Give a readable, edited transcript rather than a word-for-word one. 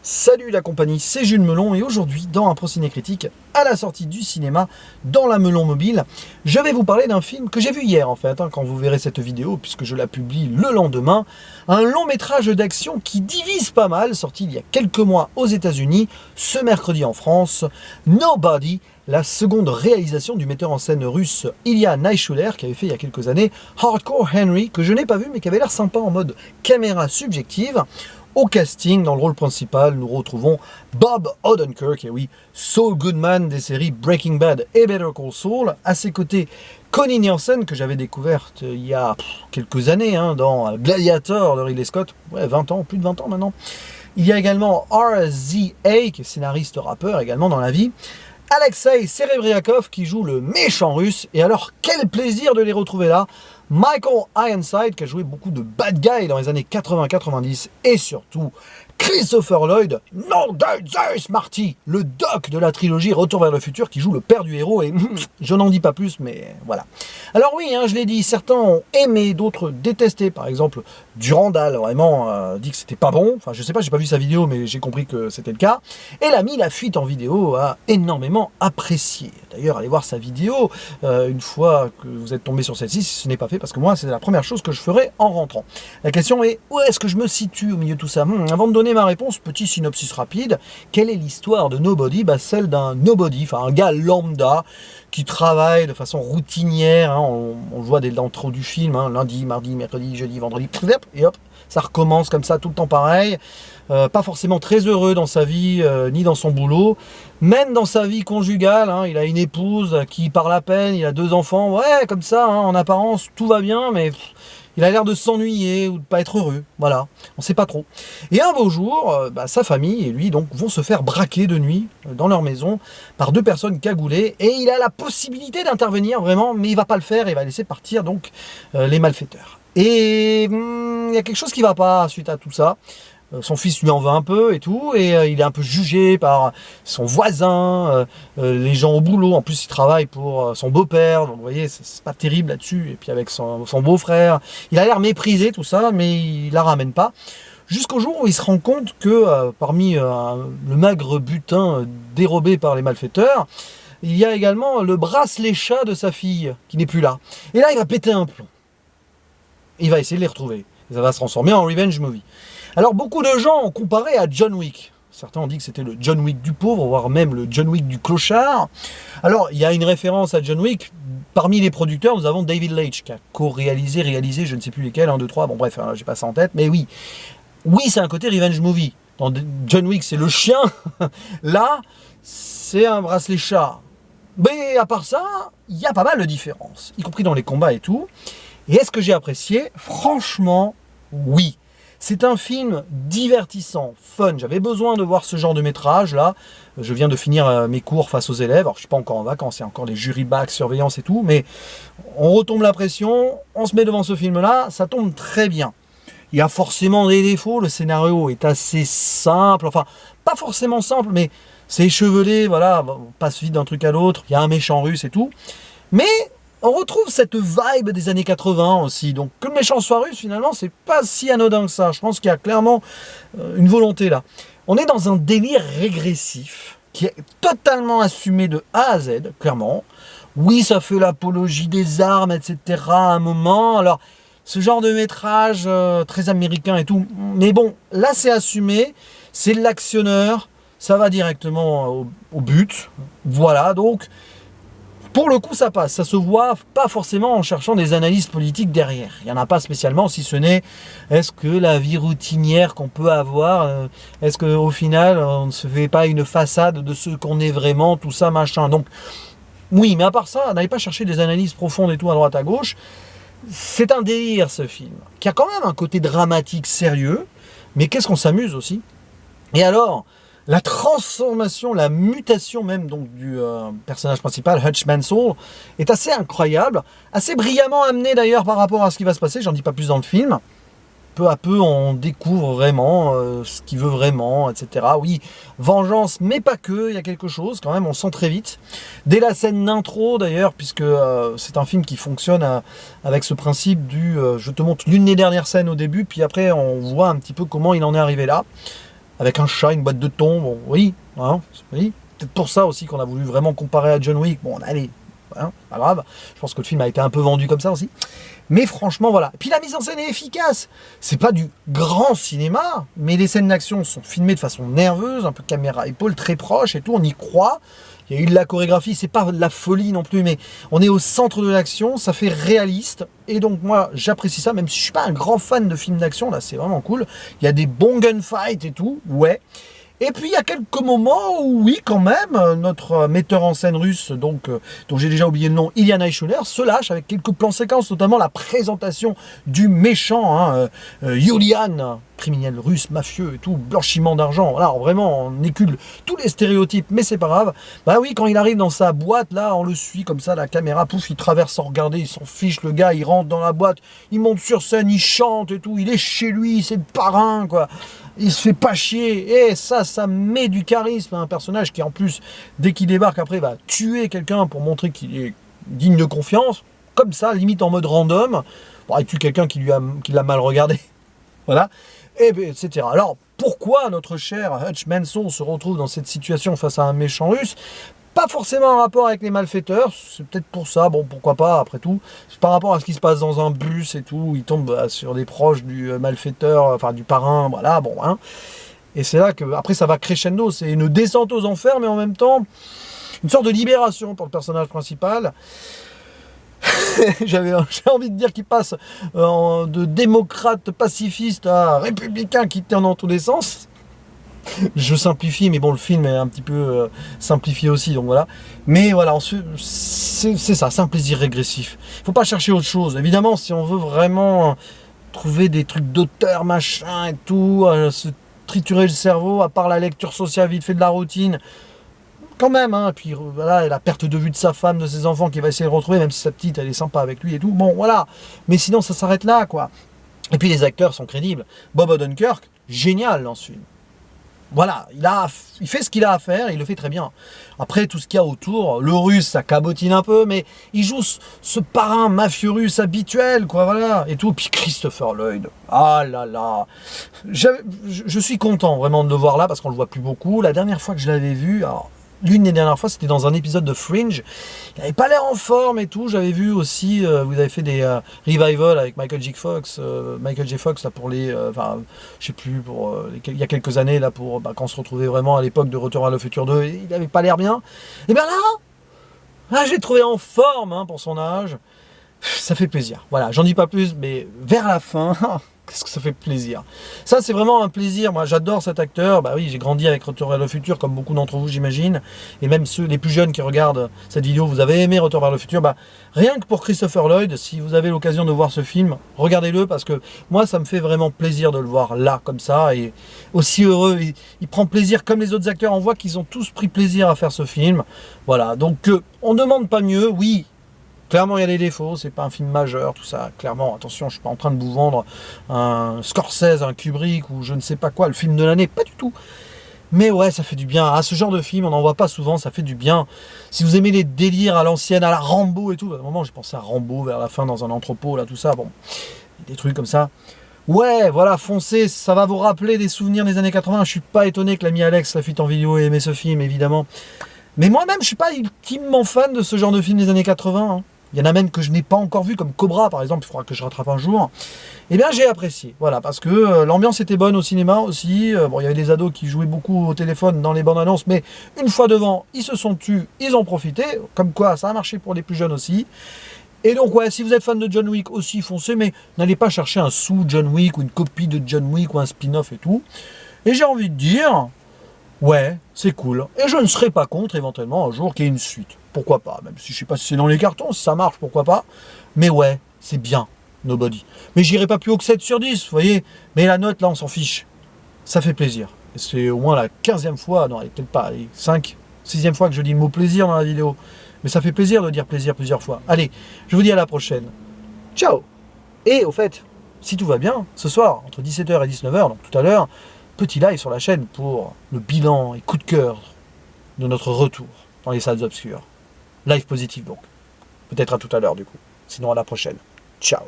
Salut la compagnie, c'est Jules Melon et aujourd'hui dans un Pro-Ciné Critique, à la sortie du cinéma, dans la Melon Mobile, je vais vous parler d'un film que j'ai vu hier en fait, quand vous verrez cette vidéo, puisque je la publie le lendemain, un long métrage d'action qui divise pas mal, sorti il y a quelques mois aux États-Unis, ce mercredi en France, Nobody, la seconde réalisation du metteur en scène russe Ilya Naishuller, qui avait fait il y a quelques années Hardcore Henry, que je n'ai pas vu mais qui avait l'air sympa en mode caméra subjective. Au casting, dans le rôle principal, nous retrouvons Bob Odenkirk, et oui, Saul Goodman des séries Breaking Bad et Better Call Saul. À ses côtés, Connie Nielsen, que j'avais découverte il y a quelques années dans Gladiator de Ridley Scott, ouais, 20 ans, plus de 20 ans maintenant. Il y a également RZA, qui est scénariste rappeur également dans la vie. Alexei Serebriakov qui joue le méchant russe, et alors quel plaisir de les retrouver là. Michael Ironside qui a joué beaucoup de bad guys dans les années 80-90 et surtout Christopher Lloyd, non de Zeus Marty, le doc de la trilogie Retour vers le futur qui joue le père du héros et je n'en dis pas plus mais voilà. Alors oui, je l'ai dit, certains ont aimé, d'autres détesté, par exemple Durandal vraiment dit que c'était pas bon, enfin je sais pas, j'ai pas vu sa vidéo mais j'ai compris que c'était le cas, et l'ami La Fuite en vidéo a énormément apprécié. D'ailleurs allez voir sa vidéo une fois que vous êtes tombé sur celle-ci si ce n'est pas fait, parce que moi c'est la première chose que je ferai en rentrant. La question est, où est-ce que je me situe au milieu de tout ça? Avant de donner ma réponse, petit synopsis rapide. Quelle est l'histoire de Nobody? Celle d'un nobody, enfin un gars lambda qui travaille de façon routinière, on le voit dès l'intro du film, lundi, mardi, mercredi, jeudi, vendredi, et hop, ça recommence comme ça tout le temps pareil. Pas forcément très heureux dans sa vie, ni dans son boulot, même dans sa vie conjugale, il a une épouse qui parle à peine, il a 2 enfants, ouais, comme ça, en apparence, tout va bien, mais il a l'air de s'ennuyer ou de pas être heureux, voilà, on sait pas trop. Et un beau jour, sa famille et lui donc vont se faire braquer de nuit dans leur maison par 2 personnes cagoulées, et il a la possibilité d'intervenir vraiment, mais il va pas le faire, il va laisser partir donc les malfaiteurs. Et il y a quelque chose qui va pas suite à tout ça. Son fils lui en veut un peu et tout, et il est un peu jugé par son voisin, les gens au boulot. En plus, il travaille pour son beau-père, donc vous voyez, c'est pas terrible là-dessus. Et puis avec son beau-frère, il a l'air méprisé, tout ça, mais il la ramène pas. Jusqu'au jour où il se rend compte que parmi le magre butin dérobé par les malfaiteurs, il y a également le bracelet chat de sa fille qui n'est plus là. Et là, il va péter un plomb. Il va essayer de les retrouver. Et ça va se transformer en revenge movie. Alors beaucoup de gens ont comparé à John Wick. Certains ont dit que c'était le John Wick du pauvre, voire même le John Wick du clochard. Alors il y a une référence à John Wick. Parmi les producteurs, nous avons David Leitch qui a co-réalisé, réalisé, je ne sais plus lesquels, 1, 2, 3, bon bref, j'ai pas ça en tête, mais oui. Oui, c'est un côté revenge movie. Dans John Wick, c'est le chien. Là, c'est un bracelet chat. Mais à part ça, il y a pas mal de différences, y compris dans les combats et tout. Et est-ce que j'ai apprécié? Franchement, oui. C'est un film divertissant, fun. J'avais besoin de voir ce genre de métrage là. Je viens de finir mes cours face aux élèves. Alors je suis pas encore en vacances, il y a encore les jury bacs, surveillance et tout. Mais on retombe la pression, on se met devant ce film là, ça tombe très bien. Il y a forcément des défauts, le scénario est assez simple. Enfin, pas forcément simple, mais c'est échevelé, voilà, on passe vite d'un truc à l'autre. Il y a un méchant russe et tout. Mais on retrouve cette vibe des années 80 aussi, donc que le méchant soit russe, finalement, c'est pas si anodin que ça. Je pense qu'il y a clairement une volonté là. On est dans un délire régressif qui est totalement assumé de A à Z, clairement. Oui, ça fait l'apologie des armes, etc. à un moment. Alors, ce genre de métrage très américain et tout, mais bon, là c'est assumé, c'est l'actionneur, ça va directement au but. Voilà, donc pour le coup, ça passe. Ça se voit pas forcément en cherchant des analyses politiques derrière. Il n'y en a pas spécialement, si ce n'est est-ce que la vie routinière qu'on peut avoir, est-ce qu'au final, on ne se fait pas une façade de ce qu'on est vraiment, tout ça, machin. Donc, oui, mais à part ça, n'allez pas chercher des analyses profondes et tout à droite, à gauche. C'est un délire, ce film, qui a quand même un côté dramatique sérieux, mais qu'est-ce qu'on s'amuse aussi. Et alors, la transformation, la mutation même donc du personnage principal, Hutch Mansell, est assez incroyable, assez brillamment amené d'ailleurs par rapport à ce qui va se passer, j'en dis pas plus dans le film. Peu à peu, on découvre vraiment ce qu'il veut vraiment, etc. Oui, vengeance, mais pas que, il y a quelque chose, quand même, on sent très vite. Dès la scène d'intro, d'ailleurs, puisque c'est un film qui fonctionne avec ce principe du je te montre l'une des dernières scènes au début, puis après, on voit un petit peu comment il en est arrivé là. avec un chat, une boîte de thon, bon, oui, hein, oui. Peut-être pour ça aussi qu'on a voulu vraiment comparer à John Wick. Bon, allez, hein, pas grave. Je pense que le film a été un peu vendu comme ça aussi. Mais franchement, voilà. Et puis la mise en scène est efficace. C'est pas du grand cinéma, mais les scènes d'action sont filmées de façon nerveuse, un peu caméra épaule, très proche et tout, on y croit. Il y a eu de la chorégraphie, c'est pas de la folie non plus, mais on est au centre de l'action, ça fait réaliste. Et donc moi, j'apprécie ça, même si je suis pas un grand fan de films d'action, là c'est vraiment cool. Il y a des bons gunfights et tout, ouais. Et puis il y a quelques moments où oui quand même, notre metteur en scène russe, donc dont j'ai déjà oublié le nom, Ilya Naishuller, se lâche avec quelques plans séquences, notamment la présentation du méchant, hein, Yulian, criminel russe, mafieux et tout, blanchiment d'argent, voilà, vraiment on écule tous les stéréotypes, mais c'est pas grave. Bah oui, quand il arrive dans sa boîte, là, on le suit comme ça, la caméra, pouf, il traverse sans regarder, il s'en fiche, le gars, il rentre dans la boîte, il monte sur scène, il chante et tout, il est chez lui, c'est le parrain, quoi. Il se fait pas chier, et ça met du charisme à un personnage qui en plus, dès qu'il débarque après, va tuer quelqu'un pour montrer qu'il est digne de confiance, comme ça, limite en mode random. Bon, il tue quelqu'un qui l'a mal regardé, voilà, et etc. Alors, pourquoi notre cher Hutch Manson se retrouve dans cette situation face à un méchant russe? Pas forcément en rapport avec les malfaiteurs, c'est peut-être pour ça, bon pourquoi pas après tout, c'est par rapport à ce qui se passe dans un bus et tout, il tombe sur des proches du malfaiteur, enfin du parrain, voilà, bon, hein. Et c'est là que, après ça va crescendo, c'est une descente aux enfers, mais en même temps, une sorte de libération pour le personnage principal. J'ai envie de dire qu'il passe de démocrate pacifiste à républicain qui tire dans tous les sens. Je simplifie, mais bon, le film est un petit peu simplifié aussi, donc voilà. Mais voilà, c'est ça, c'est un plaisir régressif. Il faut pas chercher autre chose. Évidemment, si on veut vraiment trouver des trucs d'auteur, machin et tout, se triturer le cerveau, à part la lecture sociale vite fait de la routine, quand même, hein. Et puis voilà, la perte de vue de sa femme, de ses enfants, qui va essayer de retrouver, même si sa petite, elle est sympa avec lui et tout. Bon, voilà. Mais sinon, ça s'arrête là, quoi. Et puis les acteurs sont crédibles. Bob Odenkirk, génial dans ce film. Voilà, il fait ce qu'il a à faire et il le fait très bien. Après, tout ce qu'il y a autour, le russe, ça cabotine un peu, mais il joue ce parrain mafieux russe habituel, quoi, voilà, et tout. Puis Christopher Lloyd, ah là là, je suis content vraiment de le voir là, parce qu'on le voit plus beaucoup. La dernière fois que je l'avais vu, alors, l'une des dernières fois, c'était dans un épisode de Fringe. Il n'avait pas l'air en forme et tout. J'avais vu aussi, vous avez fait des revivals avec Michael J. Fox, là pour les, enfin, je sais plus, il y a quelques années là pour quand on se retrouvait vraiment à l'époque de Retour vers le futur 2, il n'avait pas l'air bien. Et bien là, je l'ai trouvé en forme hein, pour son âge. Ça fait plaisir. Voilà, j'en dis pas plus, mais vers la fin. Qu'est-ce que ça fait plaisir. Ça, c'est vraiment un plaisir. Moi, j'adore cet acteur. Bah oui, j'ai grandi avec Retour vers le futur, comme beaucoup d'entre vous, j'imagine. Et même ceux, les plus jeunes qui regardent cette vidéo, vous avez aimé Retour vers le futur. Bah, rien que pour Christopher Lloyd, si vous avez l'occasion de voir ce film, regardez-le, parce que moi, ça me fait vraiment plaisir de le voir là, comme ça. Et aussi heureux. Il prend plaisir, comme les autres acteurs. On voit qu'ils ont tous pris plaisir à faire ce film. Voilà. Donc, on ne demande pas mieux. Oui. Clairement, il y a des défauts, c'est pas un film majeur, tout ça. Clairement, attention, je suis pas en train de vous vendre un Scorsese, un Kubrick ou je ne sais pas quoi, le film de l'année, pas du tout. Mais ouais, ça fait du bien. Ah, ce genre de film, on n'en voit pas souvent, ça fait du bien. Si vous aimez les délires à l'ancienne, à la Rambo et tout, à un moment, j'ai pensé à Rambo vers la fin dans un entrepôt, là, tout ça, bon, des trucs comme ça. Ouais, voilà, foncez, ça va vous rappeler des souvenirs des années 80. Je suis pas étonné que l'ami Alex, la fuite en vidéo, ait aimé ce film, évidemment. Mais moi-même, je suis pas ultimement fan de ce genre de film des années 80, hein. Il y en a même que je n'ai pas encore vu, comme Cobra par exemple, il faudra que je rattrape un jour. Eh bien j'ai apprécié, voilà, parce que l'ambiance était bonne au cinéma aussi. Bon, il y avait des ados qui jouaient beaucoup au téléphone dans les bandes annonces, mais une fois devant, ils se sont tus, ils ont profité, comme quoi ça a marché pour les plus jeunes aussi. Et donc ouais, si vous êtes fan de John Wick aussi, foncez, mais n'allez pas chercher un sous-John Wick ou une copie de John Wick ou un spin-off et tout. Et j'ai envie de dire, ouais, c'est cool. Et je ne serais pas contre éventuellement un jour qu'il y ait une suite. Pourquoi pas, même si je sais pas si c'est dans les cartons, si ça marche, pourquoi pas. Mais ouais, c'est bien, Nobody. Mais j'irai pas plus haut que 7 sur 10, vous voyez. Mais la note, là, on s'en fiche. Ça fait plaisir. Et c'est au moins la 15e fois, non, peut-être pas, 5, 6e fois que je dis le mot plaisir dans la vidéo. Mais ça fait plaisir de dire plaisir plusieurs fois. Allez, je vous dis à la prochaine. Ciao. Et au fait, si tout va bien, ce soir, entre 17h et 19h, donc tout à l'heure, petit live sur la chaîne pour le bilan et coup de cœur de notre retour dans les salles obscures. Live positif donc. Peut-être à tout à l'heure du coup. Sinon à la prochaine. Ciao.